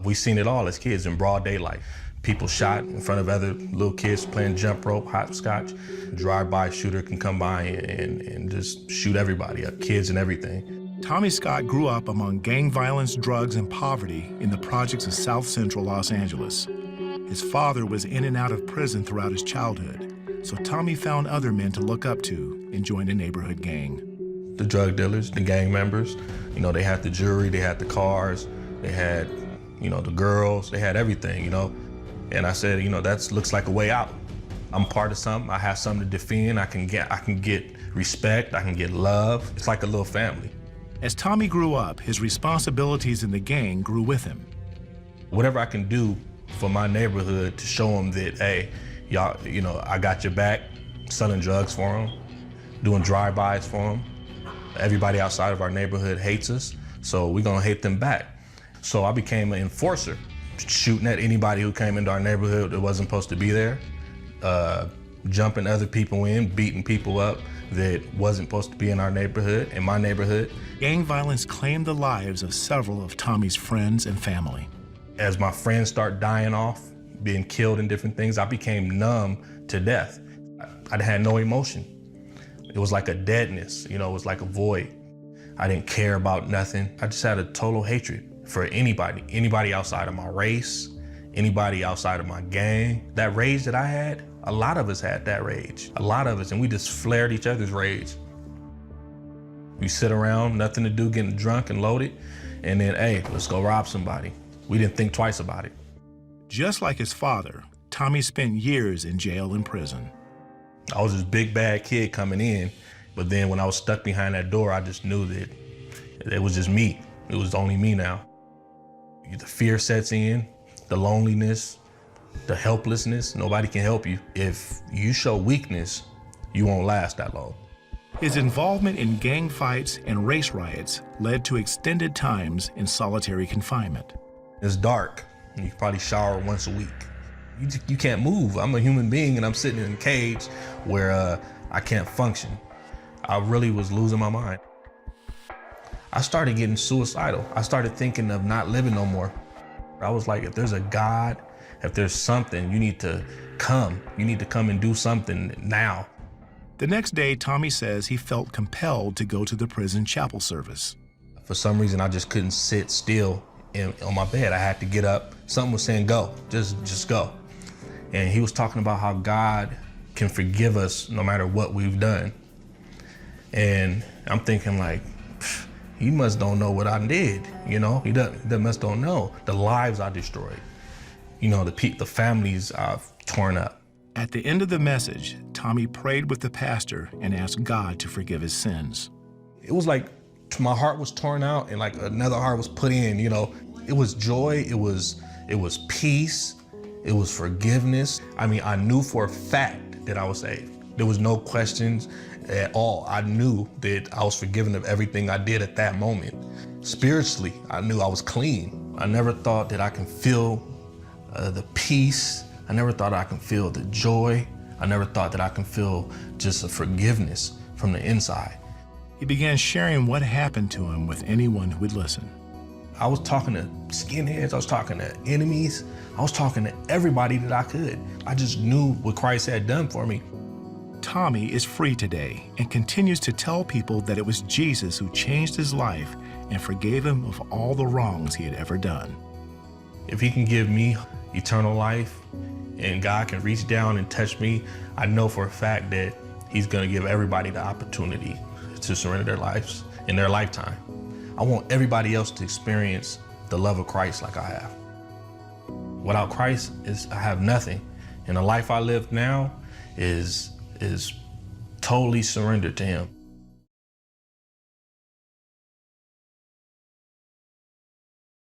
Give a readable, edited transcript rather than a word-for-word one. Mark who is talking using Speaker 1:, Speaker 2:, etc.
Speaker 1: We seen it all as kids in broad daylight. People shot in front of other little kids playing jump rope, hopscotch. Drive-by shooter can come by and just shoot everybody up, kids and everything.
Speaker 2: Tommie Scott grew up among gang violence, drugs, and poverty in the projects of South Central Los Angeles. His father was in and out of prison throughout his childhood, so Tommie found other men to look up to and joined a neighborhood gang.
Speaker 1: The drug dealers, the gang members, you know, they had the jewelry, they had the cars, they had, you know, the girls, they had everything, you know. And I said, you know, that looks like a way out. I'm part of something, I have something to defend, I can get respect, I can get love. It's like a little family.
Speaker 2: As Tommie grew up, his responsibilities in the gang grew with him.
Speaker 1: Whatever I can do for my neighborhood to show them that, hey, y'all, you know, I got your back, selling drugs for them, doing drive-bys for them. Everybody outside of our neighborhood hates us, so we're gonna hate them back. So I became an enforcer, shooting at anybody who came into our neighborhood that wasn't supposed to be there, jumping other people in, beating people up that wasn't supposed to be in our neighborhood, in my neighborhood.
Speaker 2: Gang violence claimed the lives of several of Tommie's friends and family.
Speaker 1: As my friends start dying off, being killed in different things, I became numb to death. I had no emotion. It was like a deadness, you know, it was like a void. I didn't care about nothing. I just had a total hatred for anybody outside of my race, anybody outside of my gang. That rage that I had, a lot of us had that rage. A lot of us, and we just flared each other's rage. We sit around, nothing to do, getting drunk and loaded, and then, hey, let's go rob somebody. We didn't think twice about it.
Speaker 2: Just like his father, Tommie spent years in jail and prison.
Speaker 1: I was this big bad kid coming in, but then when I was stuck behind that door, I just knew that it was just me. It was only me now. The fear sets in, the loneliness, the helplessness. Nobody can help you. If you show weakness, you won't last that long.
Speaker 2: His involvement in gang fights and race riots led to extended times in solitary confinement.
Speaker 1: It's dark, and you can probably shower once a week. You can't move. I'm a human being, and I'm sitting in a cage where I can't function. I really was losing my mind. I started getting suicidal. I started thinking of not living no more. I was like, if there's a God, if there's something, you need to come. You need to come and do something now.
Speaker 2: The next day, Tommie says he felt compelled to go to the prison chapel service.
Speaker 1: For some reason, I just couldn't sit still on my bed. I had to get up. Something was saying, go, just go. And he was talking about how God can forgive us no matter what we've done. And I'm thinking like, he must don't know what I did, you know? He must don't know the lives I destroyed, you know, the families I've torn up.
Speaker 2: At the end of the message, Tommie prayed with the pastor and asked God to forgive his sins.
Speaker 1: It was like my heart was torn out and like another heart was put in, you know? It was joy, it was peace, it was forgiveness. I mean, I knew for a fact that I was saved. There was no questions at all. I knew that I was forgiven of everything I did at that moment. Spiritually, I knew I was clean. I never thought that I can feel the peace. I never thought I can feel the joy. I never thought that I can feel just a forgiveness from the inside.
Speaker 2: He began sharing what happened to him with anyone who would listen.
Speaker 1: I was talking to skinheads, I was talking to enemies, I was talking to everybody that I could. I just knew what Christ had done for me.
Speaker 2: Tommie is free today and continues to tell people that it was Jesus who changed his life and forgave him of all the wrongs he had ever done.
Speaker 1: If he can give me eternal life and God can reach down and touch me, I know for a fact that he's gonna give everybody the opportunity to surrender their lives in their lifetime. I want everybody else to experience the love of Christ like I have. Without Christ, I have nothing. And the life I live now is totally surrendered to him.